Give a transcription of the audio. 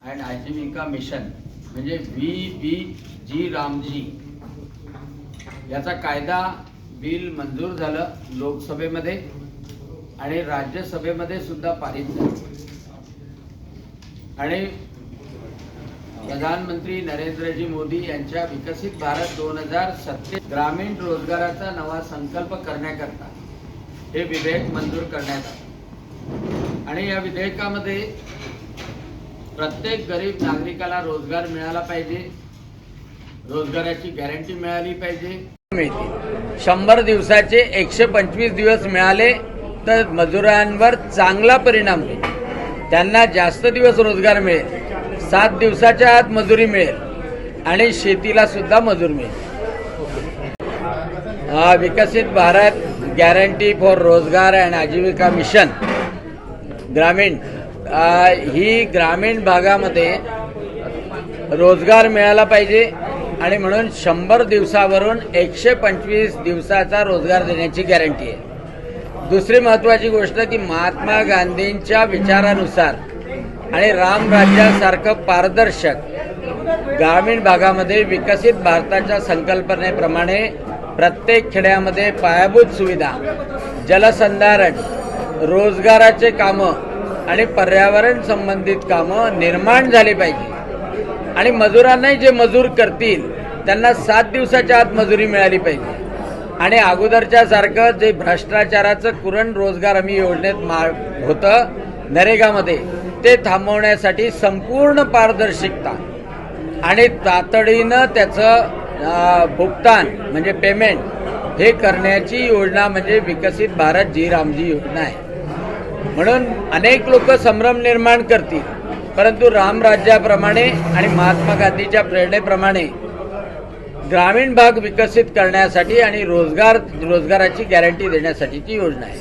And आजीविका mission म्हणजे VBG Ramji याचा कायदा बिल मंजूर झालं लोकसभेमध्ये आणि राज्यसभेमध्ये सुद्धा पारित झालं आणि प्रधानमंत्री नरेंद्रजी मोदी यांच्या विकसित भारत 2027 ग्रामीण रोजगाराचा नवा संकल्प करण्याकरता हे विधेयक मंजूर करण्यात आले आणि या विधेयकामध्ये प्रत्येक गरीब नागरिकाला रोजगार मिळाला पाहिजे, रोजगाराची गॅरंटी मिळाली पाहिजे। 100 दिवसाचे 125 दिवस मिळाले तर मजुरांवर चांगला परिणाम होईल, त्यांना जास्त दिवस रोजगार मिळेल, 7 दिवसाच्या आत मजुरी मिळेल आणि शेतीला सुद्धा मजूर मिळेल। विकसित भारत गॅरंटी फॉर रोजगार अँड आजीविका मिशन ग्रामीण ही ग्रामीण भागामध्ये रोजगार मिळाला पाहिजे आणि म्हणून 100 दिवसावरून 125 दिवसाचा रोजगार देण्याची गॅरंटी आहे। दुसरी महत्त्वाची गोष्ट की महात्मा गांधींच्या विचारानुसार आणि रामराज्यासारखं पारदर्शक ग्रामीण भागामध्ये विकसित भारताच्या संकल्पनेप्रमाणे प्रत्येक खेड्यामध्ये पायाभूत सुविधा, जलसंधारण, रोजगाराचे कामं आणि पर्यावरण संबंधित कामं निर्माण झाली पाहिजे आणि मजुरांनाही जे मजूर करतील त्यांना 7 दिवसाच्या आत मजुरी मिळाली पाहिजे आणि अगोदरच्या सारखं जे भ्रष्टाचाराचं कुरण रोजगार हमी योजनेत होतं नरेगामध्ये ते थांबवण्यासाठी संपूर्ण पारदर्शकता आणि तातडीनं त्याचं भुगतान म्हणजे पेमेंट हे करण्याची योजना म्हणजे विकसित भारत जी रामजी योजना आहे। म्हणून अनेक लोक संभ्रम निर्माण करतील, परंतु रामराज्याप्रमाणे आणि महात्मा गांधीच्या प्रेरणेप्रमाणे ग्रामीण भाग विकसित करण्यासाठी आणि रोजगाराची गॅरंटी देण्यासाठीची योजना आहे।